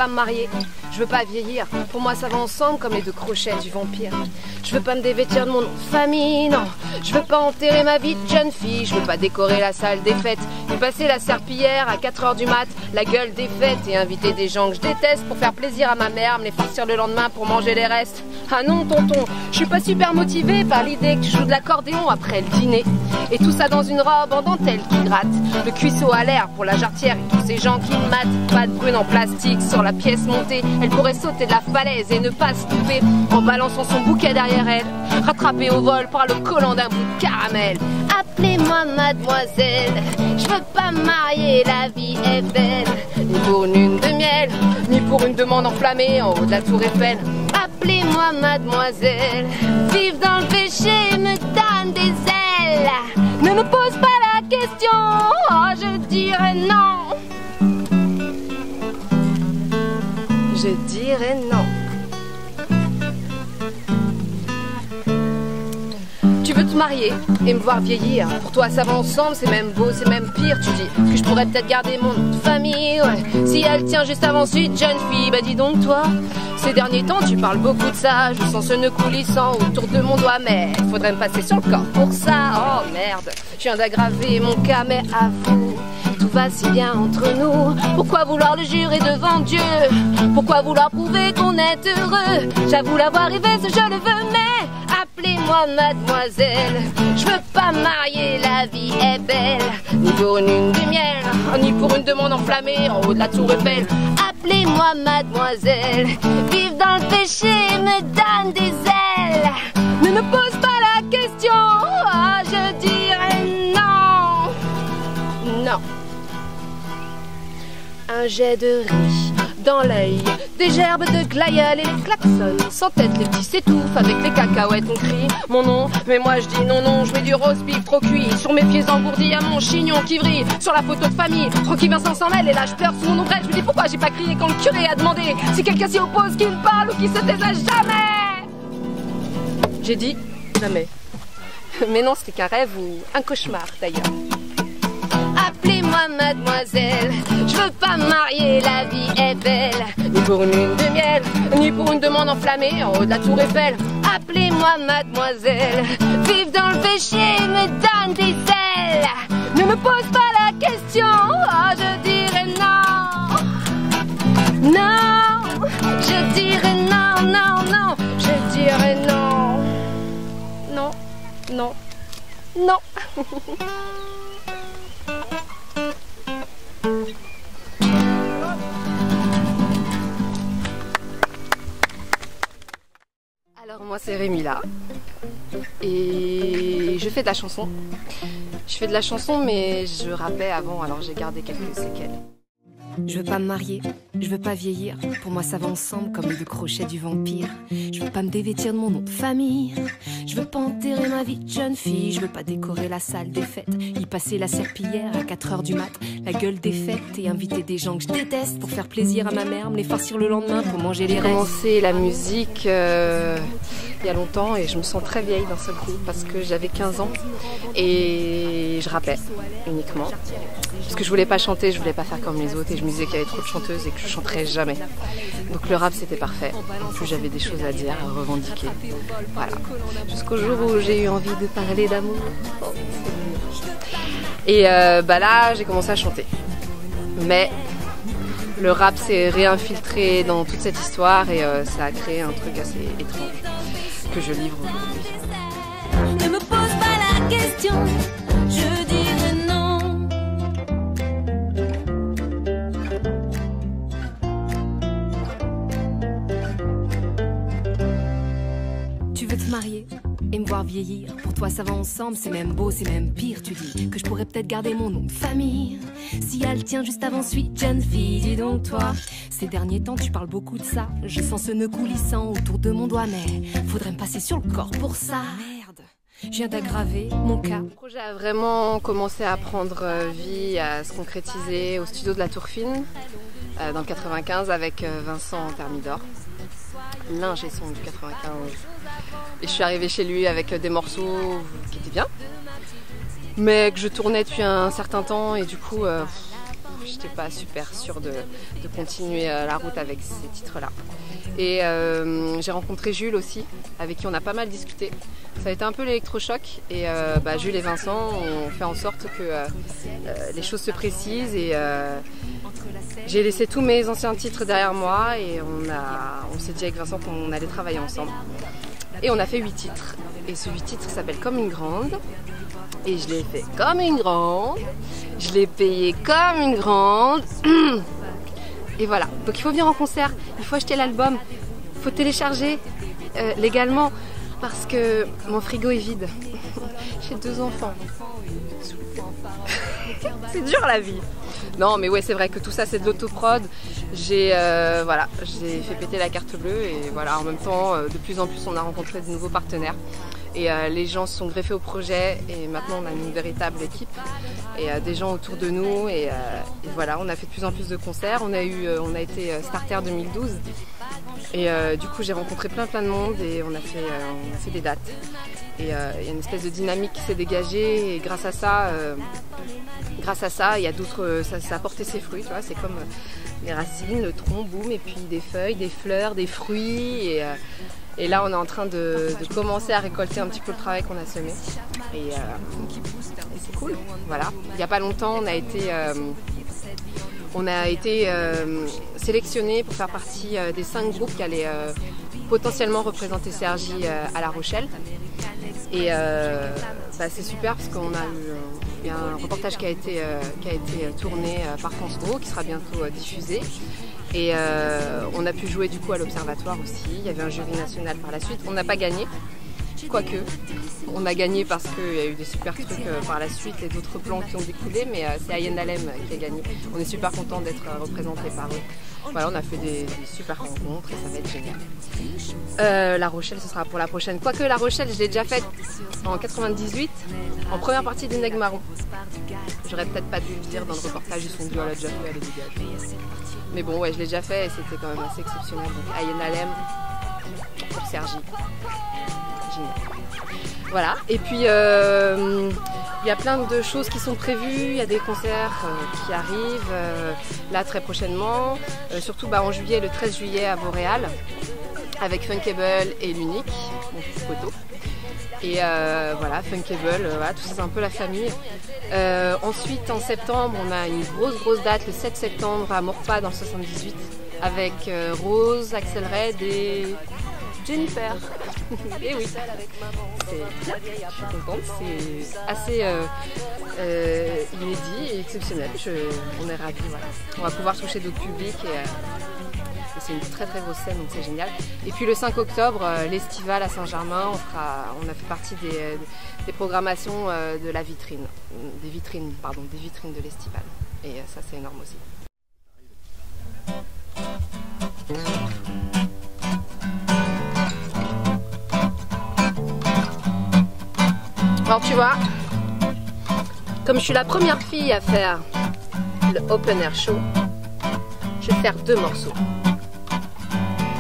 pas me marier, je veux pas vieillir. Pour moi ça va ensemble comme les deux crochets du vampire. Je veux pas me dévêtir de mon nom de famille, non. Je veux pas enterrer ma vie de jeune fille. Je veux pas décorer la salle des fêtes, y passer la serpillière à 4h du mat, la gueule des fêtes et inviter des gens que je déteste pour faire plaisir à ma mère, me les farcir le lendemain pour manger les restes. Ah non tonton, je suis pas super motivée par l'idée que tu joues de l'accordéon après le dîner. Et tout ça dans une robe en dentelle qui gratte, le cuisseau à l'air pour la jarretière et tous ces gens qui me matent. Pas de brune en plastique sur la pièce montée, elle pourrait sauter de la falaise et ne pas se louper en balançant son bouquet derrière elle, rattrapée au vol par le collant d'un bout de caramel. Appelez-moi mademoiselle, je veux pas me marier, la vie est belle. Ni pour une lune de miel, ni pour une demande enflammée en haut de la tour Eiffel. Appelez-moi mademoiselle, vivre dans le péché me donne des ailes. Ne me pose pas la question, oh je dirais non. Je dirais non. Tu veux te marier et me voir vieillir. Pour toi ça va ensemble, c'est même beau, c'est même pire. Tu dis que je pourrais peut-être garder mon nom de famille, ouais. Si elle tient juste avant suite, jeune fille, bah dis donc toi. Ces derniers temps tu parles beaucoup de ça, je sens ce nœud coulissant autour de mon doigt. Mais faudrait me passer sur le corps pour ça. Oh merde, je viens d'aggraver mon cas, mais avoue, tout va si bien entre nous. Pourquoi vouloir le jurer devant Dieu? Pourquoi vouloir prouver qu'on est heureux? J'avoue l'avoir rêvé, je le veux, mais appelez-moi mademoiselle. Je veux pas me marier, la vie est belle. Ni pour une lune de miel, ni pour une demande enflammée en haut de la tour Eiffel. Appelez-moi mademoiselle, vivre dans le péché me donne des ailes. Ne me pose pas la question, oh, je dirais non. Non. Un jet de riz dans l'œil, des gerbes de glaïeul et les klaxons. Sans tête les petits s'étouffent, avec les cacahuètes on crie mon nom. Mais moi je dis non non, je mets du roast beef trop cuit sur mes pieds engourdis à mon chignon qui vrille. Sur la photo de famille, Francky Vincent s'en mêle et là je pleure sous mon ombrelle. Je me dis pourquoi j'ai pas crié quand le curé a demandé si quelqu'un s'y oppose, qu'il parle ou qu'il se taise à jamais. J'ai dit jamais. Mais non, c'était qu'un rêve ou un cauchemar d'ailleurs. Appelez-moi mademoiselle, je veux pas me marier, la vie est belle. Ni pour une lune de miel, ni pour une demande enflammée en haut de la tour Eiffel. Appelez-moi mademoiselle, vivre dans le péché me donne des ailes. Ne me pose pas la question, oh je dirais non. Non, je dirais non, non, non, je dirais non. Non, non, non. Alors moi c'est Rémi là et je fais de la chanson. Je fais de la chanson mais je rappais avant, alors j'ai gardé quelques séquelles. Je veux pas me marier, je veux pas vieillir. Pour moi ça va ensemble comme les deux crochets du vampire. Je veux pas me dévêtir de mon nom de famille. Je veux pas enterrer ma vie de jeune fille. Je veux pas décorer la salle des fêtes, y passer la serpillière à 4h du mat, la gueule des fêtes et inviter des gens que je déteste pour faire plaisir à ma mère, me les farcir le lendemain pour manger les restes. J'ai commencé la musique il y a longtemps et je me sens très vieille d'un seul coup parce que j'avais 15 ans et je rappais uniquement. Parce que je voulais pas chanter, je voulais pas faire comme les autres et je me disais qu'il y avait trop de chanteuses et que je chanterais jamais. Donc le rap c'était parfait. En plus j'avais des choses à dire, à revendiquer. Voilà. Jusqu'au jour où j'ai eu envie de parler d'amour. Oh, et bah là j'ai commencé à chanter. Mais le rap s'est réinfiltré dans toute cette histoire et ça a créé un truc assez étrange que je livre aujourd'hui. Ne me pose pas la question, je dirais non. Tu veux te marier et me voir vieillir. Pour toi ça va ensemble, c'est même beau, c'est même pire. Tu dis que je pourrais peut-être garder mon nom de famille si elle tient juste avant suite, jeune fille. Dis donc toi, ces derniers temps tu parles beaucoup de ça. Je sens ce nœud coulissant autour de mon doigt, mais faudrait me passer sur le corps pour ça. Merde, je viens d'aggraver mon cas. Le projet a vraiment commencé à prendre vie, à se concrétiser au studio de la Tour Fine dans le 95 avec Vincent Thermidor, l'ingé son du 95. Et je suis arrivée chez lui avec des morceaux qui étaient bien, mais que je tournais depuis un certain temps et du coup j'étais pas super sûre de continuer la route avec ces titres-là. Et j'ai rencontré Jules aussi, avec qui on a pas mal discuté. Ça a été un peu l'électrochoc et Jules et Vincent ont fait en sorte que les choses se précisent et j'ai laissé tous mes anciens titres derrière moi et on s'est dit avec Vincent qu'on allait travailler ensemble. Et on a fait 8 titres. Et ce 8 titres s'appelle Comme une grande. Et je l'ai fait comme une grande. Je l'ai payé comme une grande. Et voilà. Donc il faut venir en concert. Il faut acheter l'album. Il faut télécharger légalement. Parce que mon frigo est vide. J'ai 2 enfants. C'est dur la vie. Non mais ouais, c'est vrai que tout ça c'est de l'autoprod. J'ai fait péter la carte bleue et voilà, en même temps de plus en plus on a rencontré de nouveaux partenaires et les gens se sont greffés au projet et maintenant on a une véritable équipe et des gens autour de nous et voilà, on a fait de plus en plus de concerts. On a été Starter 2012 et du coup j'ai rencontré plein de monde et on a fait des dates et il y a une espèce de dynamique qui s'est dégagée et grâce à ça il y a d'autres, ça a porté ses fruits, tu vois, c'est comme les racines, le tronc, boum, et puis des feuilles, des fleurs, des fruits et là on est en train de commencer à récolter un petit peu le travail qu'on a semé et c'est cool, voilà. Il n'y a pas longtemps on a été sélectionnés pour faire partie des 5 groupes qui allaient potentiellement représenter CRJ à La Rochelle et c'est super parce qu'on a il y a un reportage qui a été tourné par France Gros qui sera bientôt diffusé et on a pu jouer du coup à l'Observatoire aussi. Il y avait un jury national par la suite. On n'a pas gagné, quoique on a gagné parce qu'il y a eu des super trucs par la suite et d'autres plans qui ont découlé, mais c'est Ayen Alem qui a gagné. On est super content d'être représenté par eux. Voilà, on a fait des super rencontres et ça va être génial. La Rochelle, ce sera pour la prochaine. Quoique la Rochelle, je l'ai déjà faite en 98, en première partie du Negmarou. J'aurais peut-être pas dû le dire dans le reportage, ils sont dit, oh, elle a déjà fait, elle est dégagée. Mais bon, ouais, je l'ai déjà fait et c'était quand même assez exceptionnel. Donc Ayen Alem pour Sergi. Génial. Voilà, et puis il y a plein de choses qui sont prévues, il y a des concerts qui arrivent là très prochainement, surtout en juillet, le 13 juillet à Vauréal, avec Funkable et l'Unique, mon petit poteau. Et voilà, Funkable, voilà, tout ça c'est un peu la famille. Ensuite en septembre, on a une grosse date, le 7 septembre à Maurepas dans le 78, avec Rose, Axel Red et Jennifer. Et oui, je suis contente, c'est assez inédit et exceptionnel. On est ravis, voilà. On va pouvoir toucher d'autres publics et c'est une très grosse scène, donc c'est génial. Et puis le 5 octobre, l'Estival à Saint-Germain, on a fait partie des programmations de la vitrine, des vitrines de l'Estival. Et ça c'est énorme aussi. Alors tu vois, comme je suis la première fille à faire le open air show, je vais faire 2 morceaux.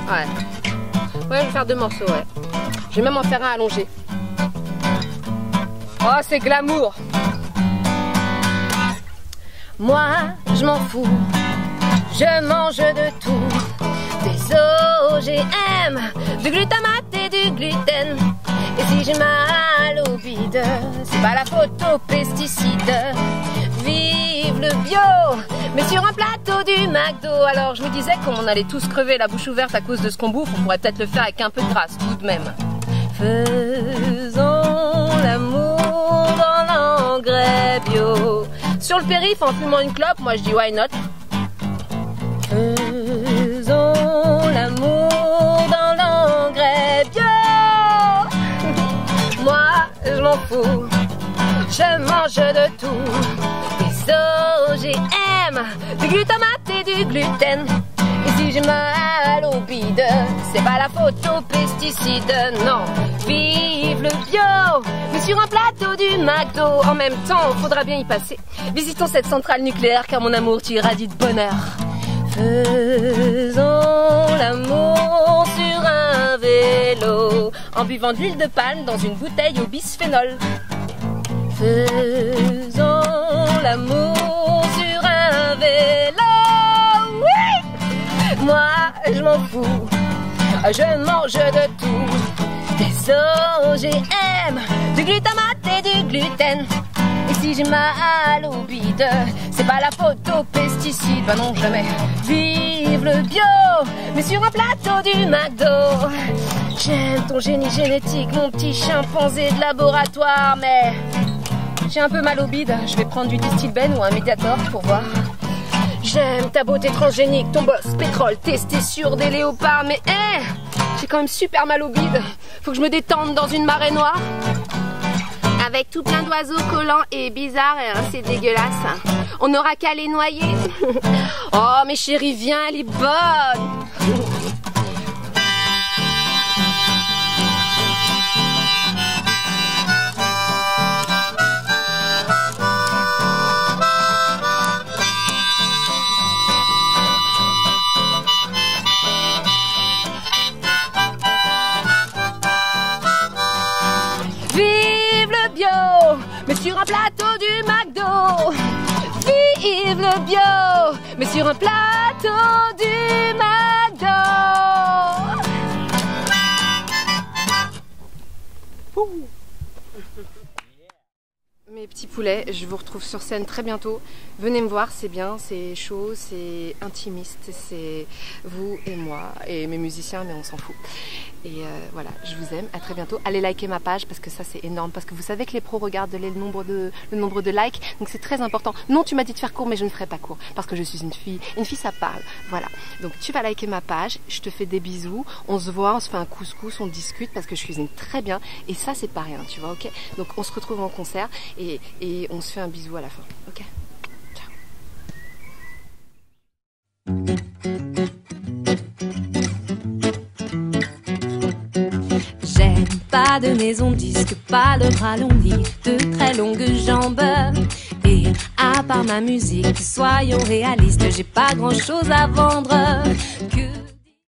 Ouais, je vais faire 2 morceaux, ouais. Je vais même en faire un allongé. Oh, c'est glamour. Moi, je m'en fous, je mange de tout. Des OGM, du glutamate et du gluten. Et si j'ai mal au bide, c'est pas la faute aux pesticides. Vive le bio, mais sur un plateau du McDo. Alors je me disais qu'on allait tous crever la bouche ouverte à cause de ce qu'on bouffe, on pourrait peut-être le faire avec un peu de grâce tout de même. Faisons l'amour dans l'engrais bio. Sur le périph' en fumant une clope, moi je dis why not. Faisons l'amour dans l'engrais bio. Moi, je m'en fous, je mange de tout. Des OGM, du glutamate et du gluten. Et si j'ai mal au bide, c'est pas la faute aux pesticides, non. Vive le bio, mais sur un plateau du McDo. En même temps, faudra bien y passer. Visitons cette centrale nucléaire car mon amour t'y irradie de bonheur. Faisons l'amour sur un vélo en buvant de l'huile de palme dans une bouteille au bisphénol. Faisons l'amour sur un vélo. Oui, moi je m'en fous, je mange de tout. Des OGM, du glutamate et du gluten. Et si j'ai mal au bide, c'est pas la faute aux pesticides. Bah non, jamais. Vive le bio, mais sur un plateau du McDo. J'aime ton génie génétique, mon petit chimpanzé de laboratoire. Mais j'ai un peu mal au bide, je vais prendre du Distilben ou un Mediator pour voir. J'aime ta beauté transgénique, ton boss pétrole testé sur des léopards. Mais j'ai quand même super mal au bide. Faut que je me détende dans une marée noire avec tout plein d'oiseaux collants et bizarres, c'est dégueulasse. On n'aura qu'à les noyer. Oh, mais chérie, viens, elle est bonne. Mais sur un plateau du McDo. Vive le bio, mais sur un plateau du McDo. Mes petits poulets, je vous retrouve sur scène très bientôt. Venez me voir, c'est bien, c'est chaud, c'est intimiste, c'est vous et moi et mes musiciens, mais on s'en fout. Et voilà, je vous aime, à très bientôt. Allez liker ma page parce que ça c'est énorme, parce que vous savez que les pros regardent le nombre de likes, donc c'est très important. Non, tu m'as dit de faire court, mais je ne ferai pas court parce que je suis une fille ça parle. Voilà, donc tu vas liker ma page, je te fais des bisous, on se voit, on se fait un couscous, on discute parce que je cuisine très bien et ça c'est pas rien, tu vois, ok? Donc on se retrouve en concert et on se fait un bisou à la fin, ok? J'aime pas de maison disque, pas le bras long ni de très longues jambes. Et à part ma musique, soyons réalistes, j'ai pas grand chose à vendre que